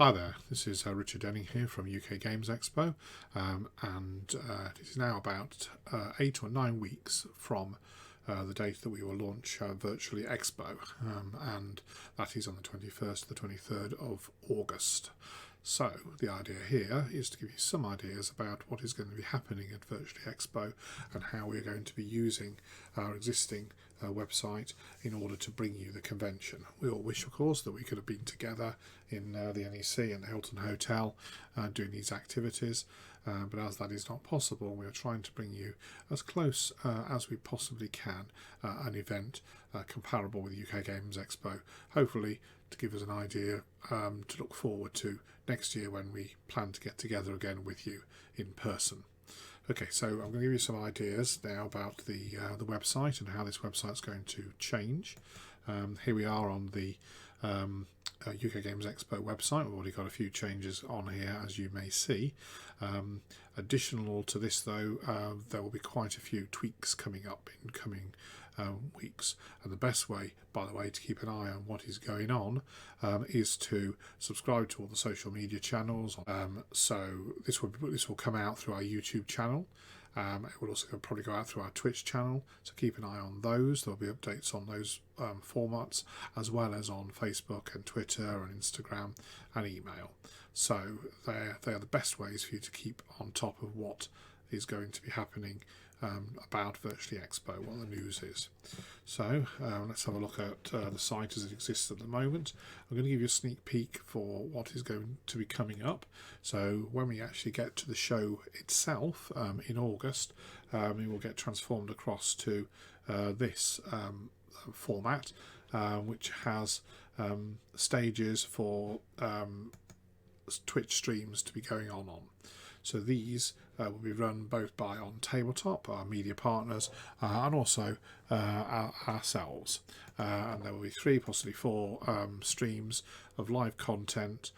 Hi there, this is Richard Denning here from UK Games Expo, and it is now about 8 or 9 weeks from the date that we will launch Virtually Expo, and that is on the 21st to the 23rd of August. So the idea here is to give you some ideas about what is going to be happening at Virtually Expo and how we're going to be using our existing website in order to bring you the convention. We all wish, of course, that we could have been together in the NEC and the Hilton Hotel doing these activities, but as that is not possible, we are trying to bring you as close as we possibly can an event comparable with UK Games Expo, hopefully to give us an idea to look forward to next year when we plan to get together again with you in person. Okay, so I'm going to give you some ideas now about the website and how this website's going to change. Here we are on the UK Games Expo website. We've already got a few changes on here, as you may see. Additional to this, though, there will be quite a few tweaks coming up in coming weeks, and the best way, by the way, to keep an eye on what is going on is to subscribe to all the social media channels. So this will come out through our YouTube channel. It will also probably go out through our Twitch channel, so keep an eye on those. There'll be updates on those formats, as well as on Facebook and Twitter and Instagram and email. So they are the best ways for you to keep on top of what is going to be happening about Virtually Expo, what the news is. So let's have a look at the site as it exists at the moment. I'm going to give you a sneak peek for what is going to be coming up. So when we actually get to the show itself in August, it will get transformed across to this format, which has stages for Twitch streams to be going on. So these will be run both by On Tabletop, our media partners, and also ourselves. And there will be 3, possibly 4 streams of live content,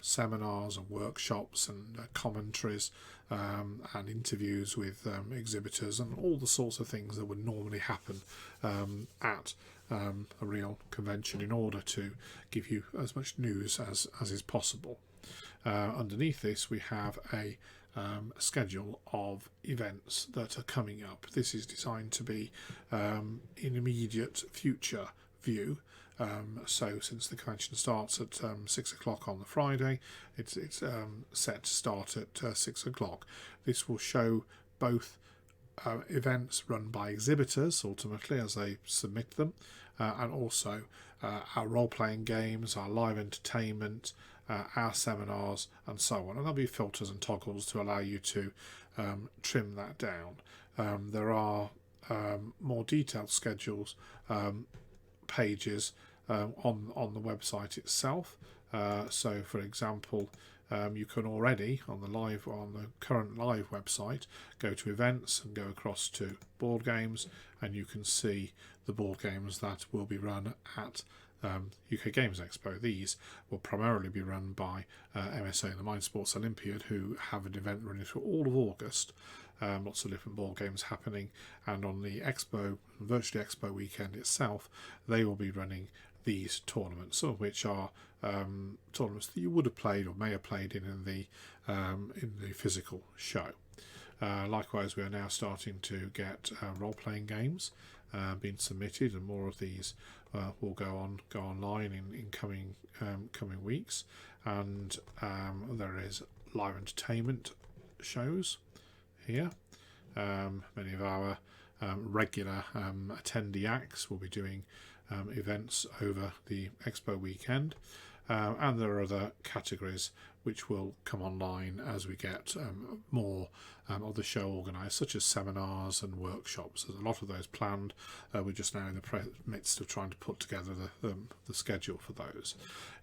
seminars and workshops and commentaries and interviews with exhibitors and all the sorts of things that would normally happen at a real convention, in order to give you as much news as is possible. Underneath this, we have a schedule of events that are coming up. This is designed to be in immediate future view. So since the convention starts at 6 o'clock on the Friday, it's set to start at 6 o'clock. This will show both events run by exhibitors ultimately as they submit them, and also our role-playing games, our live entertainment, our seminars and so on, and there'll be filters and toggles to allow you to trim that down. There are more detailed schedules pages on the website itself. So for example, you can already on the current live website go to events and go across to board games, and you can see the board games that will be run at UK Games Expo. These will primarily be run by MSA and the Mind Sports Olympiad, who have an event running through all of August. Lots of different board games happening, and on the Expo, Virtually Expo weekend itself, they will be running these tournaments, some of which are tournaments that you would have played or may have played in the physical show. Likewise, we are now starting to get role-playing games being submitted, and more of these will go online in coming weeks. And there is live entertainment shows here. Many of our regular attendee acts will be doing events over the Expo weekend, and there are other categories which will come online as we get more of the show organised, such as seminars and workshops. There's a lot of those planned. We're just now in the midst of trying to put together the schedule for those.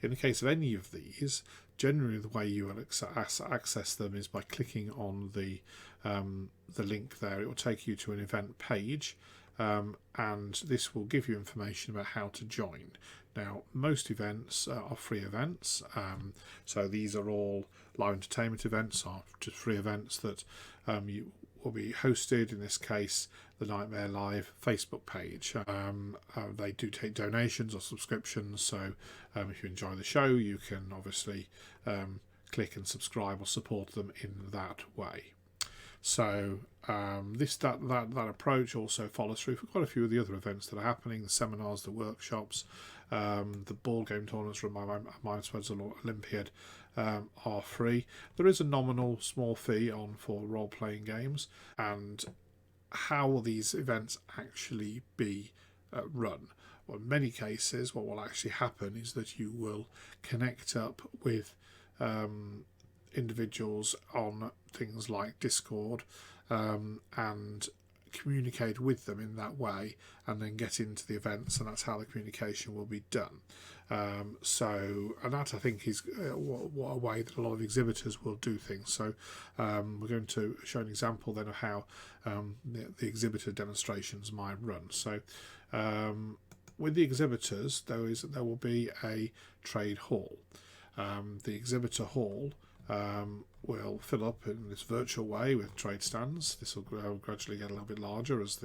In the case of any of these, generally the way you will access them is by clicking on the link there. It will take you to an event page, and this will give you information about how to join. Now, most events are free events, so these are all live entertainment events, are just free events that will be hosted, in this case, the Nightmare Live Facebook page. They do take donations or subscriptions, so if you enjoy the show, you can obviously click and subscribe or support them in that way. So that approach also follows through for quite a few of the other events that are happening, the seminars, the workshops, the board game tournaments run by Mindswords Olympiad are free. There is a nominal small fee on for role-playing games. And how will these events actually be run? Well, in many cases, what will actually happen is that you will connect up with individuals on things like Discord and communicate with them in that way, and then get into the events, and that's how the communication will be done. And that, I think, is what a way that a lot of exhibitors will do things. So we're going to show an example then of how the exhibitor demonstrations might run. So with the exhibitors, there will be a trade hall. The exhibitor hall will fill up in this virtual way with trade stands. This will gradually get a little bit larger as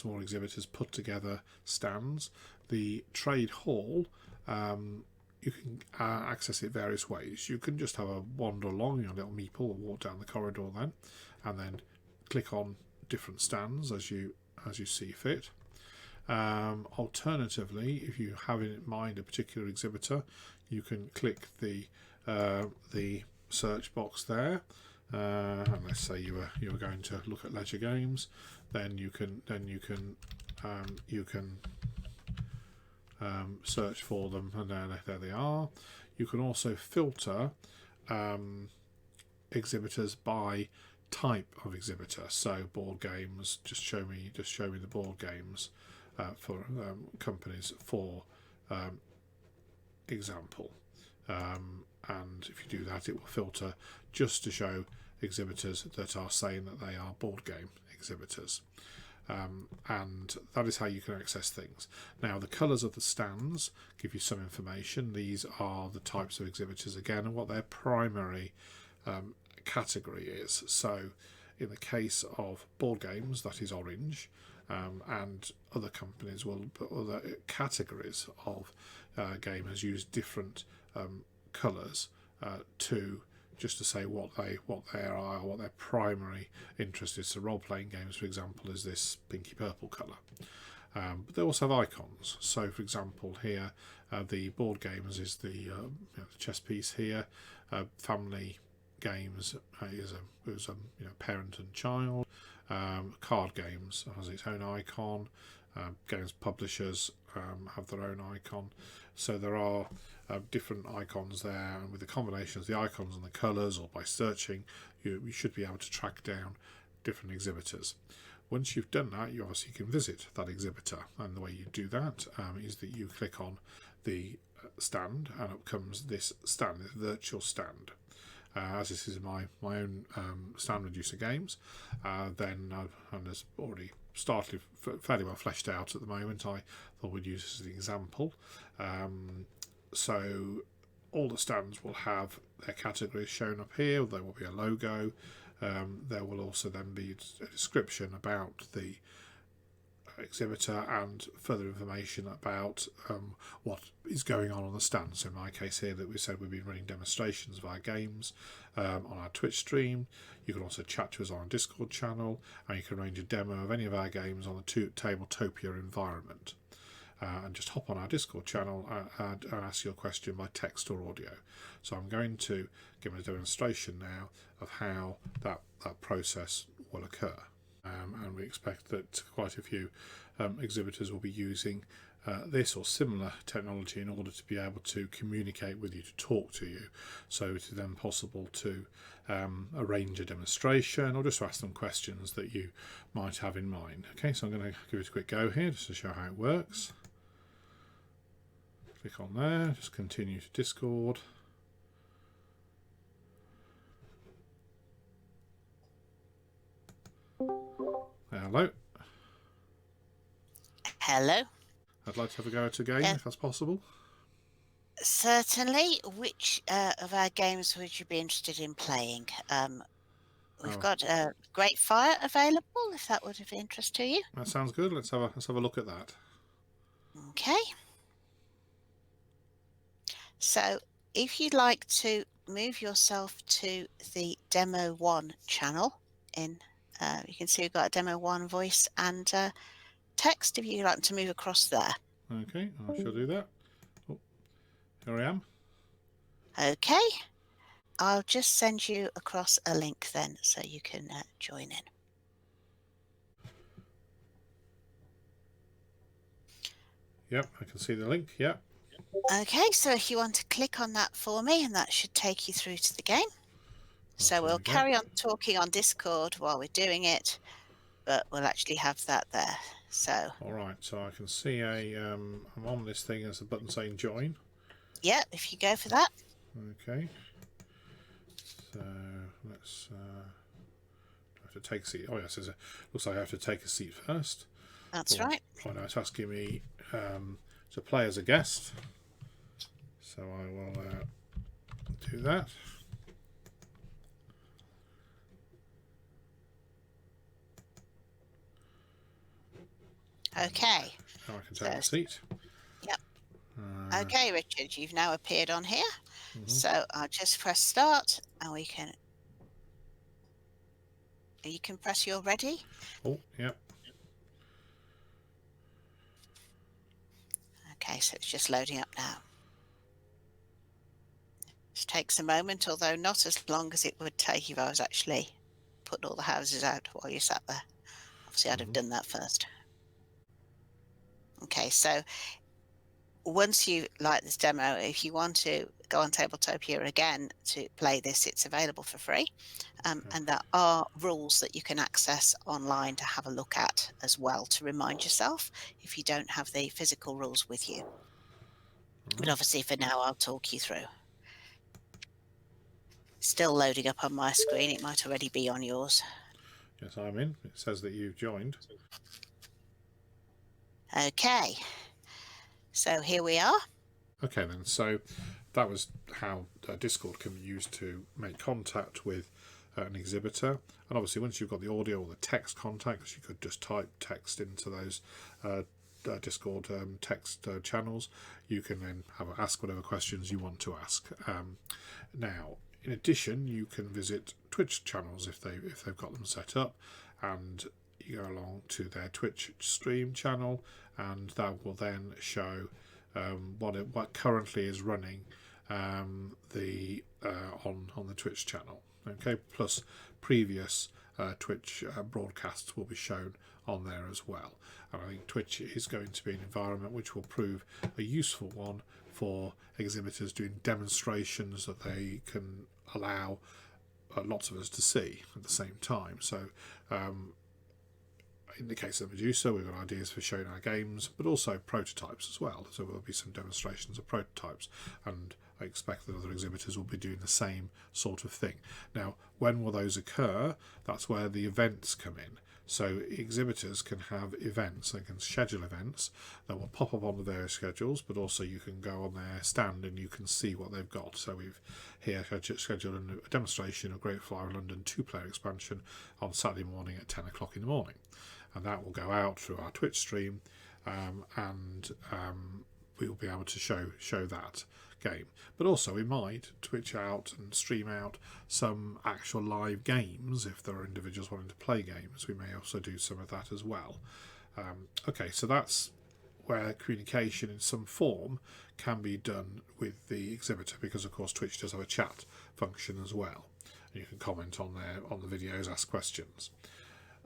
more exhibitors put together stands. The trade hall, you can access it various ways. You can just have a wander along your little meeple or walk down the corridor then, and then click on different stands as you see fit. Alternatively, if you have in mind a particular exhibitor, you can click the search box there, and let's say you were going to look at leisure games, then you can search for them, and there they are. You can also filter exhibitors by type of exhibitor. So board games, just show me the board games for companies, for example. And if you do that, it will filter just to show exhibitors that are saying that they are board game exhibitors. And that is how you can access things. Now, the colours of the stands give you some information. These are the types of exhibitors again, and what their primary category is. So in the case of board games, that is orange, and other companies will put other categories of gamers use different colours to say what they are, what their primary interest is. So role-playing games, for example, is this pinky purple colour. But they also have icons. So, for example, here the board games is the chess piece here. Family games is a parent and child. Card games has its own icon. Games publishers have their own icon. So there are different icons there, and with the combination of the icons and the colours, or by searching, you should be able to track down different exhibitors. Once you've done that, you obviously can visit that exhibitor, and the way you do that is that you click on the stand, and up comes this stand, this virtual stand. As this is my own stand reducer games, and it's already started fairly well fleshed out at the moment. I thought we'd use this as an example. So all the stands will have their categories shown up here. There will be a logo. There will also then be a description about the exhibitor and further information about what is going on the stand. So in my case here, that we said we've been running demonstrations of our games on our Twitch stream. You can also chat to us on our Discord channel, and you can arrange a demo of any of our games on the Tabletopia environment. And just hop on our Discord channel and ask your question by text or audio. So I'm going to give a demonstration now of how that process will occur. And we expect that quite a few exhibitors will be using this or similar technology in order to be able to communicate with you, to talk to you. So it is then possible to arrange a demonstration, or just to ask them questions that you might have in mind. Okay, so I'm going to give it a quick go here just to show how it works. Click on there, just continue to Discord. Hello. Hello. I'd like to have a go at a game, if that's possible. Certainly. Which of our games would you be interested in playing? We've Oh, got a Great Fire available, if that would have interest to you. that sounds good. Let's have a look at that. Okay. So if you'd like to move yourself to the Demo 1 channel you can see we've got a Demo 1 voice and text if you'd like to move across there. Okay, I shall do that. Oh, here I am. Okay. I'll just send you across a link then so you can join in. Yep, I can see the link. Yep. Okay, so if you want to click on that for me, and that should take you through to the game. So Here we'll we go. carry on talking on Discord while we're doing it, but we'll actually have that there. So, All right, so I can see I'm on this thing as a button saying join. yeah, if you go for that. Okay. So let's I have to take a seat. Oh yes, looks like I have to take a seat first. That's right. Oh no, it's asking me to play as a guest. So I will do that. Okay. Now I can take a seat. Yep. Okay, Richard, you've now appeared on here. So I'll just press start and you can press you're ready. Oh, yep. Okay, so it's just loading up now. This takes a moment, although not as long as it would take if I was actually putting all the houses out while you sat there. Obviously, I'd have done that first. Okay, so once you like this demo, if you want to go on Tabletopia again to play this, it's available for free. And there are rules that you can access online to have a look at as well to remind yourself if you don't have the physical rules with you. But obviously for now, I'll talk you through. Still loading up on my screen. It might already be on yours. Yes, I'm in. It says that you've joined. Okay. So here we are. Okay then, so that was how Discord can be used to make contact with an exhibitor. And obviously once you've got the audio or the text contacts, you could just type text into those Discord text channels. You can then ask whatever questions you want to ask. Now, in addition, you can visit Twitch channels if they've got them set up, and you go along to their Twitch stream channel, and that will then show what currently is running on the Twitch channel. Okay, plus previous Twitch broadcasts will be shown on there as well. And I think Twitch is going to be an environment which will prove a useful one for exhibitors doing demonstrations that they can allow lots of us to see at the same time. So in the case of Medusa, we've got ideas for showing our games, but also prototypes as well. So there'll be some demonstrations of prototypes, and I expect that other exhibitors will be doing the same sort of thing. Now, when will those occur? That's where the events come in. So exhibitors can have events, they can schedule events that will pop up on the various schedules, but also you can go on their stand and you can see what they've got. So we've here scheduled a demonstration of Great Fire London 2-player expansion on Saturday morning at 10 o'clock in the morning. And that will go out through our Twitch stream, and we will be able to show that game. But also we might Twitch out and stream out some actual live games if there are individuals wanting to play games. We may also do some of that as well. Okay, so that's where communication in some form can be done with the exhibitor, because of course Twitch does have a chat function as well. And you can comment on the videos, ask questions.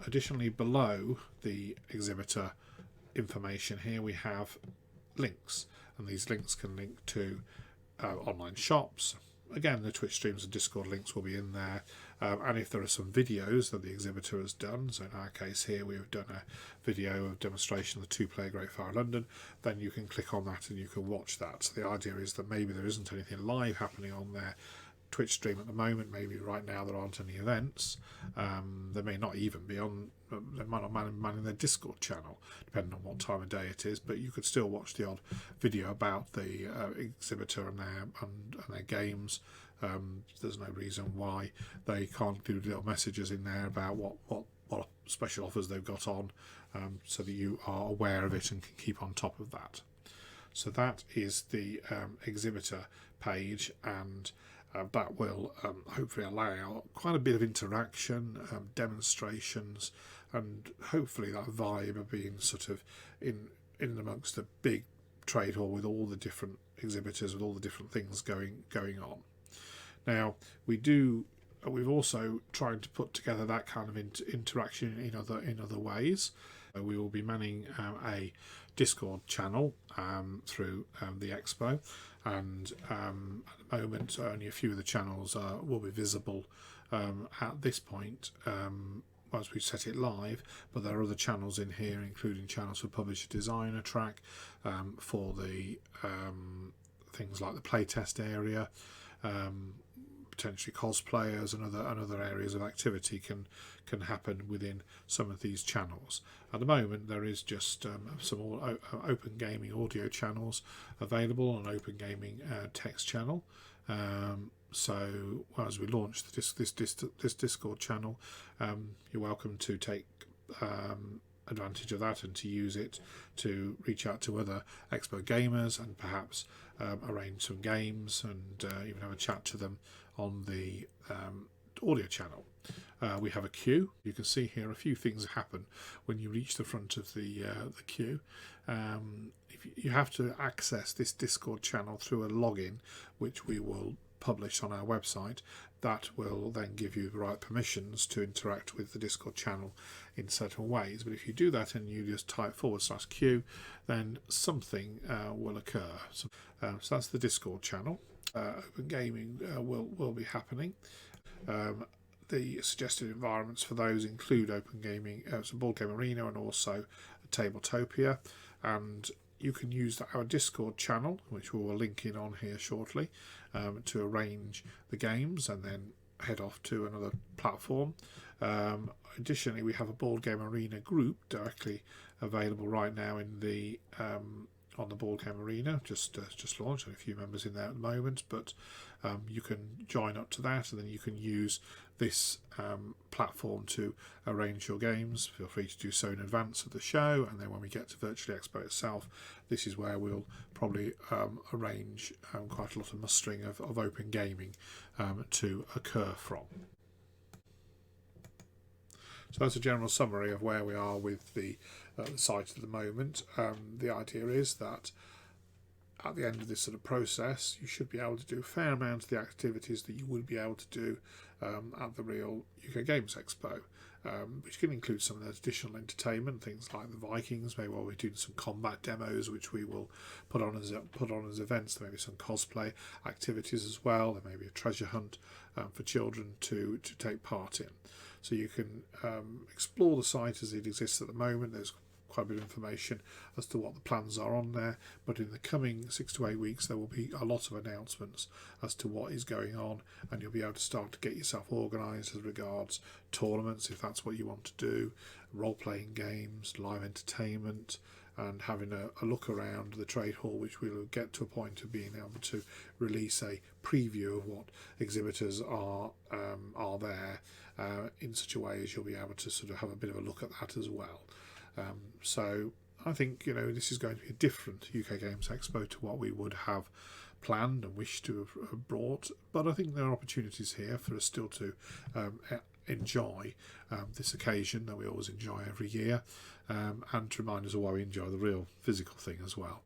Additionally, below the exhibitor information here we have links, and these links can link to online shops. Again, the Twitch streams and Discord links will be in there, and if there are some videos that the exhibitor has done, so in our case here we have done a video of demonstration of the 2-player Great Fire London, then you can click on that and you can watch that. So the idea is that maybe there isn't anything live happening on there Twitch stream at the moment. Maybe right now there aren't any events. There may not even be on. They might not manning their Discord channel, depending on what time of day it is. But you could still watch the odd video about the exhibitor and their games. There's no reason why they can't include little messages in there about what special offers they've got on, so that you are aware of it and can keep on top of that. So that is the exhibitor page, and that will hopefully allow quite a bit of interaction, demonstrations, and hopefully that vibe of being sort of in amongst the big trade hall with all the different exhibitors, with all the different things going on. Now we've also tried to put together that kind of interaction in other ways. We will be manning a Discord channel through the expo, and at the moment only a few of the channels will be visible at this point as we set it live, but there are other channels in here, including channels for Publisher Designer track, for the things like the playtest area, potentially cosplayers, and other areas of activity can happen within some of these channels. At the moment there is just some open gaming audio channels available, and open gaming text channel. So as we launch this Discord channel, you're welcome to take advantage of that and to use it to reach out to other Expo gamers and perhaps arrange some games and even have a chat to them on the audio channel. We have a queue. You can see here a few things happen when you reach the front of the queue. If you have to access this Discord channel through a login, which we will publish on our website. That will then give you the right permissions to interact with the Discord channel in certain ways. But if you do that and you just type /Q, then something will occur. So that's the Discord channel. Open gaming will be happening. The suggested environments for those include open gaming, so board game arena, and also Tabletopia. And you can use our Discord channel, which we will link in on here shortly, to arrange the games and then head off to another platform. Additionally, we have a board game arena group directly available right now in the on the board game arena. Just launched, and a few members in there at the moment, but you can join up to that, and then you can use this platform to arrange your games. Feel free to do so in advance of the show, and then when we get to Virtually Expo itself, this is where we'll probably arrange quite a lot of mustering of open gaming to occur from. So that's a general summary of where we are with the site at the moment. The idea is that at the end of this sort of process, you should be able to do a fair amount of the activities that you would be able to do at the real UK Games Expo, which can include some of the additional entertainment, things like the Vikings. Maybe we're doing some combat demos, which we will put on as events. There may be some cosplay activities as well. There may be a treasure hunt for children to take part in. So you can explore the site as it exists at the moment. There's quite a bit of information as to what the plans are on there, but in the coming 6 to 8 weeks there will be a lot of announcements as to what is going on, and you'll be able to start to get yourself organised as regards tournaments, if that's what you want to do, role-playing games, live entertainment, and having a look around the trade hall, which we'll get to a point of being able to release a preview of what exhibitors are there in such a way as you'll be able to sort of have a bit of a look at that as well. So I think this is going to be a different UK Games Expo to what we would have planned and wished to have brought, but I think there are opportunities here for us still to enjoy this occasion that we always enjoy every year, and to remind us of why we enjoy the real physical thing as well.